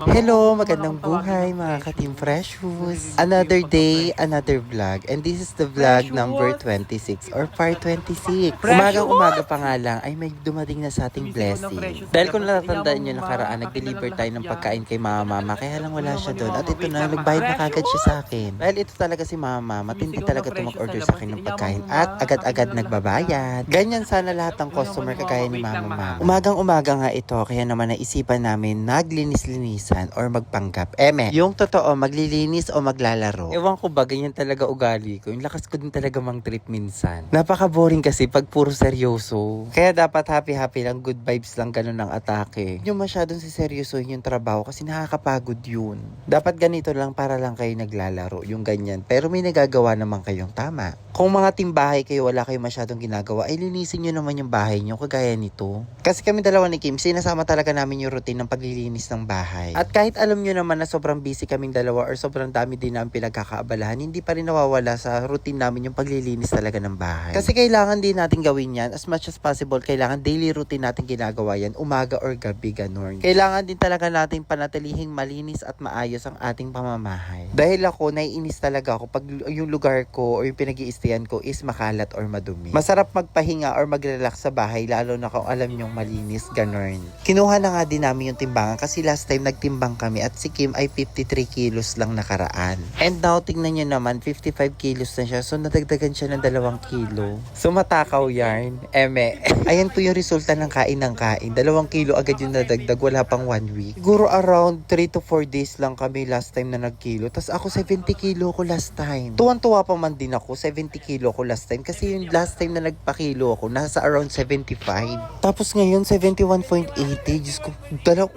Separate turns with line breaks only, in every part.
Hello, magandang buhay mga ka-Team Freshwoos. Another day, another vlog. And this is the vlog number 26 or part 26. Umagang-umaga pa nga lang ay may dumating na sa ating blessing. Dahil kung natatandaan nyo nakaraan, nag-deliver tayo ng pagkain kay Mama, kaya lang wala siya doon. At ito na, nagbayad na kagad siya sa akin. Dahil ito talaga si Mama, matindi talaga ito mag-order sa akin ng pagkain at agad-agad nagbabayad. Ganyan sana lahat ng customer kagaya ni Mama. Umagang-umaga nga ito, kaya naman naisipan namin naglinis-linis or magpanggap. Yung totoo, maglilinis o maglalaro. Ewan ko ba, ganyan talaga ugali ko. Yung lakas ko din talaga mang trip minsan. Napaka-boring kasi pag puro seryoso. Kaya dapat happy-happy lang, good vibes lang, ganun ang atake. Yung masyadong siseryosohin yung trabaho kasi nakakapagod yun. Dapat ganito lang para lang kayo naglalaro, yung ganyan. Pero may nagagawa naman kayong tama. Kung mga timbahay kayo, wala kayo masyadong ginagawa, ay linisin nyo naman yung bahay nyo, kagaya nito. Kasi kami dalawa ni Kim, sinasama talaga namin yung routine ng paglilinis ng bahay. At kahit alam nyo naman na sobrang busy kaming dalawa or sobrang dami din namin pinagkakaabalahan, hindi pa rin nawawala sa routine namin yung paglilinis talaga ng bahay. Kasi kailangan din natin gawin yan as much as possible. Kailangan daily routine natin ginagawa yan, umaga or gabi, ganun. Kailangan din talaga natin panatilihing malinis at maayos ang ating pamamahay. Dahil ako, naiinis talaga ako pag yung lugar ko or yung pinag-iistayan ko is makalat or madumi. Masarap magpahinga or mag-relax sa bahay, lalo na kung alam nyong malinis, ganun. Kinuha na nga din namin yung timbangan kasi last time nagtimbang kami at si Kim ay 53 kilos lang nakaraan. And now, tingnan nyo naman, 55 kilos na siya. So, nadagdagan siya ng 2 kilo. So, matakaw yarn. Ayan po yung resulta ng kain. 2 kilo agad yung nadagdag. Wala pang 1 week. Siguro around 3 to 4 days lang kami last time na nagkilo. Tapos ako 70 kilo ko last time. Tuwan-tuwa pa man din ako. 70 kilo ko last time. Kasi yung last time na nagpakilo ako, nasa around 75. Tapos ngayon, 71.80. Diyos ko,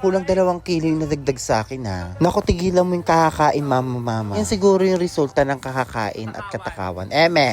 kulang 2 kilo yung nadagdag sa akin ha. Naku, tigilan mo yung kakakain, mama. Yan siguro yung resulta ng kakakain at katakawan.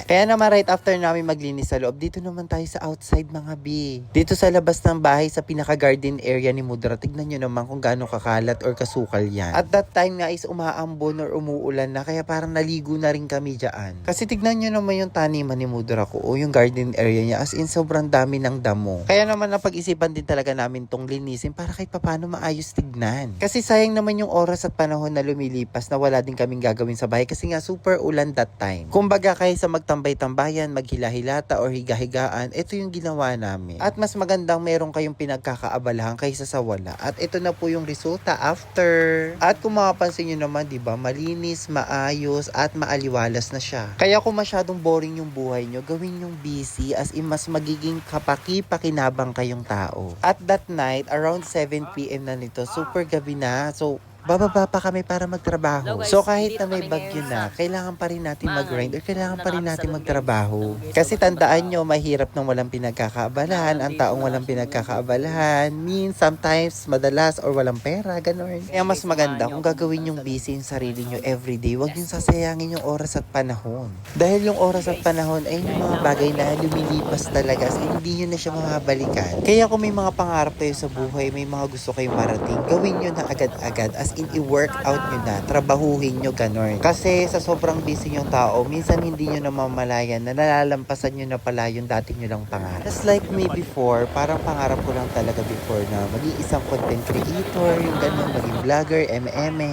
Kaya naman right after namin maglinis sa loob, dito naman tayo sa outside mga B. Dito sa labas ng bahay, sa pinaka-garden area ni Mudra, tignan nyo naman kung gaano kakalat or kasukal yan. At that time nga is umaambon or umuulan na, kaya parang naligo na rin kami dyan. Kasi tignan nyo naman yung taniman ni Mudra ko o yung garden area niya, as in sobrang dami ng damo. Kaya naman napag-isipan din talaga namin tong linisin para kahit papano maayos tignan. Kasi sayang naman yung oras at panahon na lumilipas na wala din kaming gagawin sa bahay kasi nga super ulan that time. Kumbaga kaysa magtambay-tambayan, maghila-hilata or higa-higaan, ito yung ginawa namin. At mas magandang meron kayong pinagkakaabalahan kaysa sa wala. At ito na po yung resulta after. At kung makapansin nyo naman, diba, malinis, maayos, at maaliwalas na siya. Kaya kung masyadong boring yung buhay nyo, gawin yung busy as in mas magiging kapaki-pakinabang kayong tao. At that night, around 7 p.m. na nito, super gabi na. So, bababa pa kami para magtrabaho. So kahit na may bagyo na, kailangan pa rin natin mag-grind or kailangan pa rin natin magtrabaho. Kasi tandaan nyo, mahirap nang walang pinagkakaabalahan. Ang taong walang pinagkakaabalahan means sometimes madalas or walang pera, gano'n. Kaya mas maganda kung gagawin yung busy yung sarili nyo everyday, huwag yung sasayangin yung oras at panahon. Dahil yung oras at panahon ay yung mga bagay na lumilipas talaga, so hindi nyo na siya mababalikan. Kaya kung may mga pangarap kayo sa buhay, may mga gusto kayong marating, gawin nyo na agad-agad as in i-work out nyo na, trabahuhin nyo, ganon. Kasi sa sobrang busy yung tao, minsan hindi nyo namamalayan na nalalampasan nyo na pala yung dati nyo lang pangarap. Just like me before, parang pangarap ko lang talaga before na maging isang content creator, yung ganon, maging vlogger,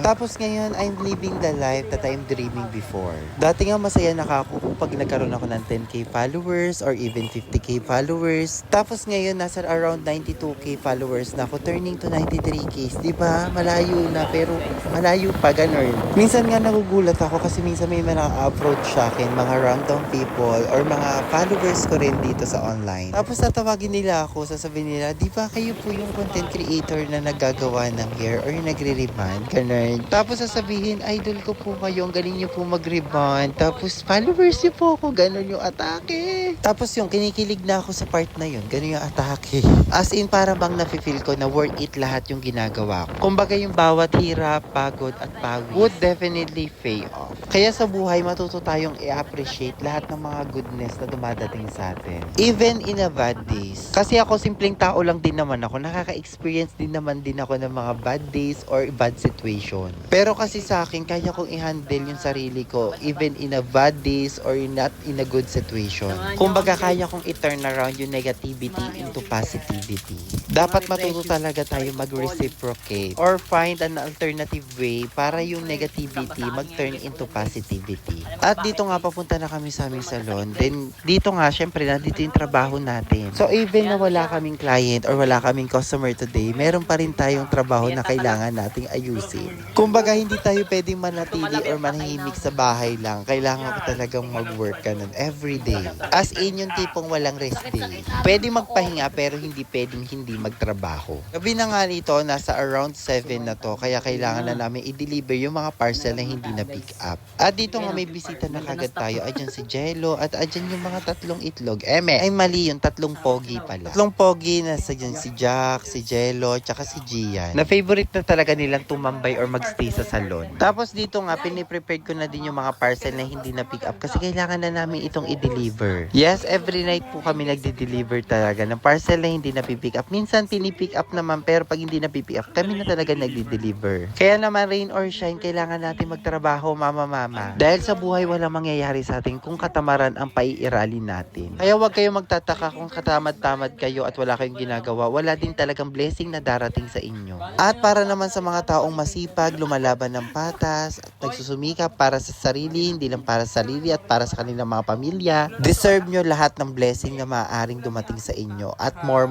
Tapos ngayon, I'm living the life that I'm dreaming before. Dati nga masaya na ako kung pag nagkaroon ako ng 10k followers or even 50k followers. Tapos ngayon, nasa around 92k followers na ako, turning to 93k. Diba? Malayo na, pero malayo pa, ganun. Minsan nga nagugulat ako kasi minsan may mga approach sa akin, mga random people or mga followers ko rin dito sa online. Tapos tatawagin nila ako, sasabihin nila, di ba kayo po yung content creator na naggagawa ng hair or nagre-rebond? Ganun. Tapos sasabihin, idol ko po kayo, ang galing nyo po mag-rebond. Tapos followers nyo po ako, ganun yung atake. Tapos yung kinikilig na ako sa part na yun, ganun yung atake. As in, parang bang nafe-feel ko na worth it lahat yung ginagawa ko. Kumbaga yung bawat hirap, pagod at pawis would definitely pay off. Kaya sa buhay, matuto tayong i-appreciate lahat ng mga goodness na dumadating sa atin. Even in a bad days. Kasi ako, simpleng tao lang din naman ako. Nakaka-experience din naman din ako ng mga bad days or bad situation. Pero kasi sa akin, kaya kong i-handle yung sarili ko even in a bad days or not in a good situation. Kumbaga, kaya kong i-turn around yung negativity into positivity. Dapat matuto talaga tayo mag-reciprocate or find an alternative way para yung negativity mag-turn into positivity. At dito nga papunta na kami sa aming salon. Then dito nga syempre nandito yung trabaho natin. So even na wala kaming client or wala kaming customer today, meron pa rin tayong trabaho na kailangan nating ayusin. Kumbaga hindi tayo pwedeng manatili or manahimik sa bahay lang. Kailangan ko talagang mag-work ganun everyday. As in yung tipong walang rest day. Pwede magpahinga pero hindi pwedeng hindi magtrabaho. Gabi na nga nito, nasa around 7 na to, kaya kailangan na namin i-deliver yung mga parcel na hindi na pick up. At dito nga may bisita na kagad tayo. Adyan si Jello at adyan yung mga tatlong itlog. Ay mali yung tatlong pogi pala. Tatlong pogi na dyan si Jack, si Jello, tsaka si Gian. Na favorite na talaga nilang tumambay or magstay sa salon. Tapos dito nga, piniprepared ko na din yung mga parcel na hindi na pick up kasi kailangan na namin itong i-deliver. Yes, every night po kami nagde-deliver talaga ng parcel na hindi na pick up. Minsan pinipick up naman pero pag hindi na pick up, kami na talaga nagde-deliver. Kaya naman rain or shine, kailangan natin magtrabaho mama. Dahil sa buhay walang mangyayari sa atin kung katamaran ang paiiralin natin. Kaya huwag kayong magtataka kung katamad-tamad kayo at wala kayong ginagawa. Wala din talagang blessing na darating sa inyo. At para naman sa mga taong masipag, lumalaban ng patas at nagsusumikap para sa sarili, hindi lang para sa sarili at para sa kanilang mga pamilya, deserve nyo lahat ng blessing na maaaring dumating sa inyo at more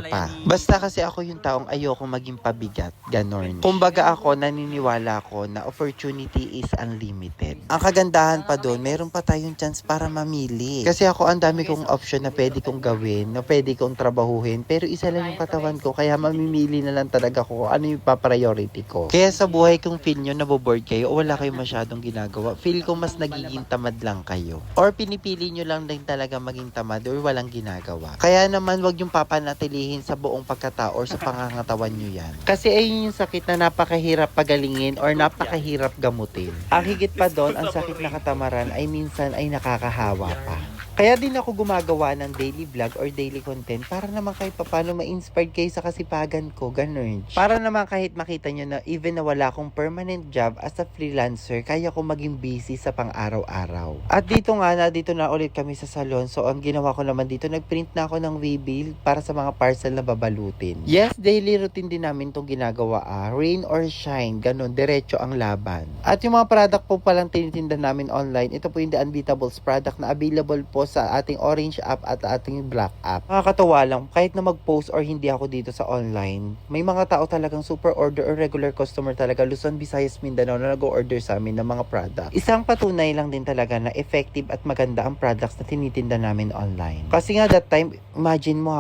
pa. Basta kasi ako yung taong ayoko maging pabigat, ganon. Kumbaga ako, naniniwala ko na opportunity is unlimited. Ang kagandahan pa doon, meron pa tayong chance para mamili. Kasi ako, ang dami kong option na pwede kong gawin, na pwede kong trabahuhin, pero isa lang yung katawan ko, kaya mamimili na lang talaga ko kung ano yung pa-priority ko. Kaya sa buhay kung feel nyo naboboard kayo o wala kayong masyadong ginagawa, feel ko mas nagiging tamad lang kayo. Or pinipili nyo lang din talaga maging tamad or walang ginagawa. Kaya naman, wag yung papanatilihin sa buong pagkatao or sa pangangatawan nyo yan. Kasi ayun yung sakit na napakahirap pagalingin or napakahirap gamutin. Ang higit pa doon, ang sakit na katamaran ay minsan ay nakakahawa pa. Kaya din ako gumagawa ng daily vlog or daily content para naman kahit paano ma-inspired kayo sa kasipagan ko, ganun. Para naman kahit makita nyo na even na wala akong permanent job as a freelancer, kaya ko maging busy sa pang-araw-araw. At dito na ulit kami sa salon. So ang ginawa ko naman dito, nagprint na ako ng waybill para sa mga parcel na babalutin. Yes, daily routine din namin itong ginagawa. Rain or shine, ganun, diretso ang laban. At yung mga product po palang tinitinda namin online, ito po yung The Unbeatables product na available po sa ating orange app at ating black app. Nakakatawa lang, kahit na mag-post or hindi ako dito sa online, may mga tao talagang super order or regular customer talaga, Luzon, Visayas, Mindanao na nag-order sa amin ng mga product. Isang patunay lang din talaga na effective at maganda ang products na tinitinda namin online. Kasi nga that time, imagine mo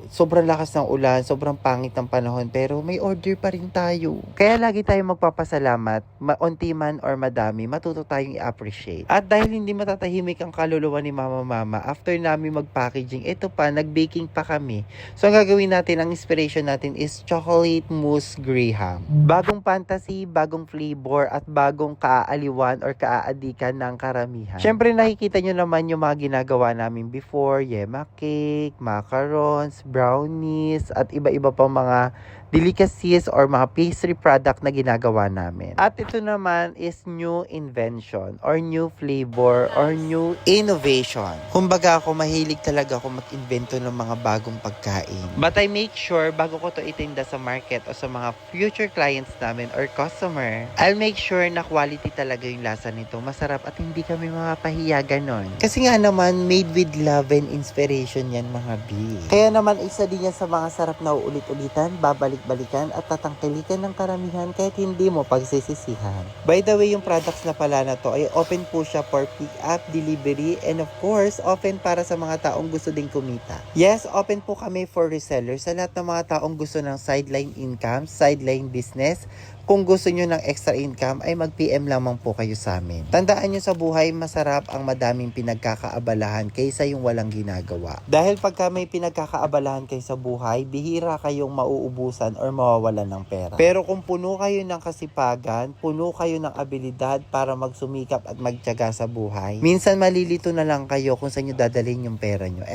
sobrang lakas ng ulan, sobrang pangit ng panahon, pero may order pa rin tayo. Kaya lagi tayong magpapasalamat, maunti man or madami, matuto tayong i-appreciate. At dahil hindi matatahimik ang kaluluwa ni Mama, after namin mag-packaging, ito pa, nag-baking pa kami. So ang gagawin natin, ang inspiration natin is chocolate mousse graham. Bagong fantasy, bagong flavor, at bagong kaaaliwan or kaaadikan ng karamihan. Syempre nakikita nyo naman yung mga ginagawa namin before, yema cake, macarons, brownies, at iba-iba pang mga delicacies or mga pastry product na ginagawa namin. At ito naman is new invention or new flavor or new innovation. Kumbaga ako, mahilig talaga ako mag-invento ng mga bagong pagkain. But I make sure, bago ko to itinda sa market o sa mga future clients namin or customer, I'll make sure na quality talaga yung lasa nito. Masarap at hindi kami mapapahiya ganon. Kasi nga naman, made with love and inspiration yan mga B. Kaya naman, isa din yan sa mga sarap na uulit-ulitan, babalik-balikan at tatangkilikan ng karamihan kahit hindi mo pagsisisihan. By the way, yung products na pala na to ay open po siya for pick-up, delivery, and of course, open para sa mga taong gusto ding kumita. Yes, open po kami for resellers sa lahat ng mga taong gusto ng sideline income, sideline business. Kung gusto nyo ng extra income, ay mag-PM lamang po kayo sa amin. Tandaan nyo sa buhay, masarap ang madaming pinagkakaabalahan kaysa yung walang ginagawa. Dahil pagka may pinagkakaabalahan kayo sa buhay, bihira kayong mauubusan or mawawalan ng pera. Pero kung puno kayo ng kasipagan, puno kayo ng abilidad para magsumikap at magtiyaga sa buhay, minsan malilito na lang kayo kung saan nyo dadalhin yung pera nyo.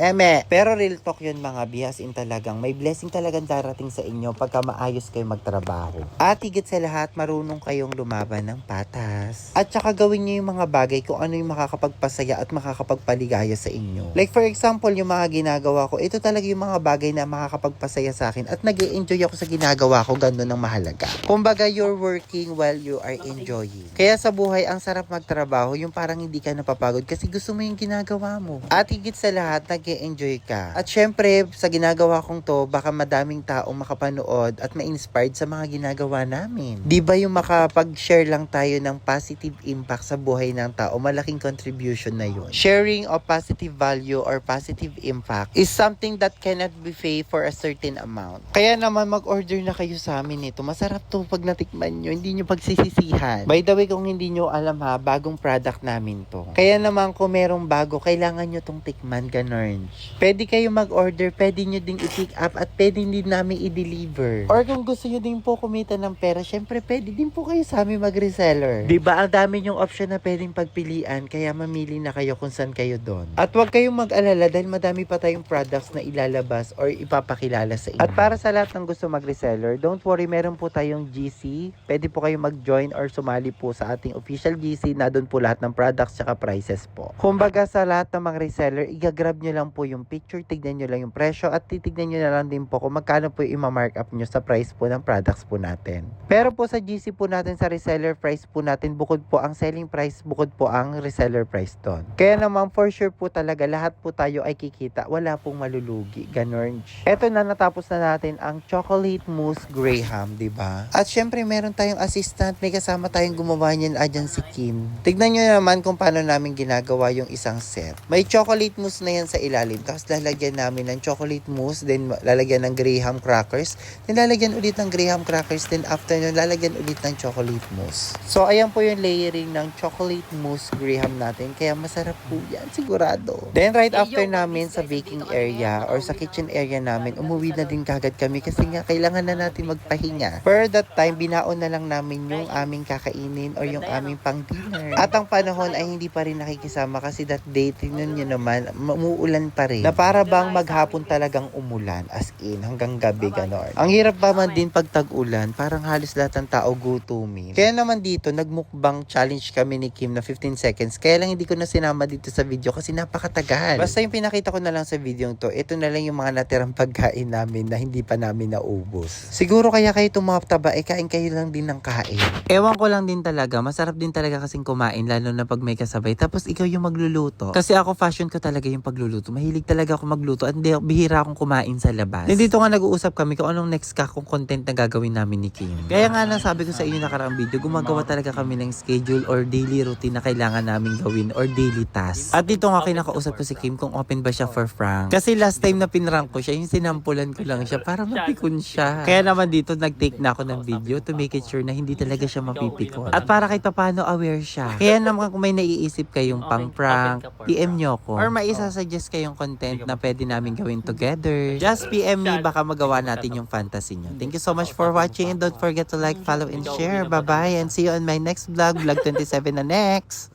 Pero real talk yun mga bihas in talagang may blessing talagang darating sa inyo pagka maayos kayo magtrabaho. At higit sa sa lahat, marunong kayong lumaban ng patas. At saka gawin nyo yung mga bagay kung ano yung makakapagpasaya at makakapagpaligaya sa inyo. Like for example, yung mga ginagawa ko, ito talaga yung mga bagay na makakapagpasaya sa akin at nag-e-enjoy ako sa ginagawa ko, ganun ang mahalaga. Kumbaga, you're working while you are enjoying. Kaya sa buhay, ang sarap magtrabaho, yung parang hindi ka napapagod kasi gusto mo yung ginagawa mo. At higit sa lahat, nag-e-enjoy ka. At syempre, sa ginagawa kong to, baka madaming taong makapanood at ma-inspired sa mga ginagawa namin. Di ba yung makapag-share lang tayo ng positive impact sa buhay ng tao, malaking contribution na yun. Sharing of positive value or positive impact is something that cannot be paid for a certain amount. Kaya naman mag-order na kayo sa amin nito. Masarap to pag natikman nyo, hindi nyo pagsisisihan. By the way, kung hindi nyo alam ha, bagong product namin to. Kaya naman kung merong bago, kailangan nyo tong tikman, ganun. Pwede kayo mag-order, pwede nyo ding i-pick up at pwede din namin i-deliver. Or kung gusto nyo din po kumita ng pera, syempre pwede din po kayo sa amin mag-reseller. Diba? Ang dami nyong option na pwedeng pagpilian, kaya mamili na kayo kung saan kayo doon. At huwag kayong mag-alala dahil madami pa tayong products na ilalabas or ipapakilala sa inyo. At para sa lahat ng gusto mag-reseller, don't worry, meron po tayong GC. Pwede po kayong mag-join or sumali po sa ating official GC na doon po lahat ng products tsaka prices po. Kumbaga sa lahat ng mga reseller, igagrab nyo lang po yung picture, tignan nyo lang yung presyo at titignan nyo na lang din po kung magkano po yung ima-markup nyo sa price po ng products po natin. Pero po sa GC po natin, sa reseller price po natin, bukod po ang selling price, bukod po ang reseller price doon. Kaya naman for sure po talaga, lahat po tayo ay kikita, wala pong malulugi. Ganon. Eto na, natapos na natin ang chocolate mousse Graham, diba? At syempre meron tayong assistant, may kasama tayong gumawa niyan, adyan si Kim. Tignan nyo naman kung paano namin ginagawa yung isang set. May chocolate mousse na yan sa ilalim, tapos lalagyan namin ng chocolate mousse, then lalagyan ng Graham crackers, then lalagyan ulit ng Graham crackers, then after nun, lalagyan ulit ng chocolate mousse. So, ayan po yung layering ng chocolate mousse Graham natin, kaya masarap po yan, sigurado. Then, right after namin sa baking area or sa kitchen area namin, umuwi na din kagad kami kasi nga kailangan na natin magpahinga. Per that time, binaon na lang namin yung aming kakainin or yung aming pang dinner. At ang panahon ay hindi pa rin nakikisama kasi that day, tingnan nyo naman, umuulan pa rin. Na para bang maghapon talagang umulan, as in, hanggang gabi, ganon. Ang hirap pa man din pag tag-ulan, parang halos lahat ng tao gutumin. Kaya naman dito, nagmukbang challenge kami ni Kim na 15 seconds. Kaya lang hindi ko na sinama dito sa video kasi napakatagal. Basta yung pinakita ko na lang sa video to, ito na lang yung mga natirang pagkain namin na hindi pa namin naubos. Siguro kaya kayo tumataba, kain kayo lang din ng kain. Ewan ko lang din talaga, masarap din talaga kasing kumain, lalo na pag may kasabay. Tapos ikaw yung magluluto. Kasi ako, fashion ko talaga yung pagluluto. Mahilig talaga ako magluto at bihira akong kumain sa labas. Dito nga nag-uusap kami kung anong next kung content na gagawin namin ni Kim. Kaya nga nasabi ko sa inyo nakaraang video, gumagawa talaga kami ng schedule or daily routine na kailangan namin gawin or daily task. At dito nga kinakausap ko si Kim kung open ba siya for prank. Kasi last time na pinrank ko siya, yung sinampulan ko lang siya para mapikon siya. Kaya naman dito nag-take na ako ng video to make it sure na hindi talaga siya mapipikon. At para kahit paano aware siya. Kaya naman kung may naiisip kayong pang prank, PM nyo ko. Or may isa-suggest kayong content na pwede namin gawin together. Just PM me, baka magawa natin yung fantasy nyo. Thank you so much for watching and don't forget to like, follow, and share. Bye-bye and see you on my next vlog, Vlog 27 na next.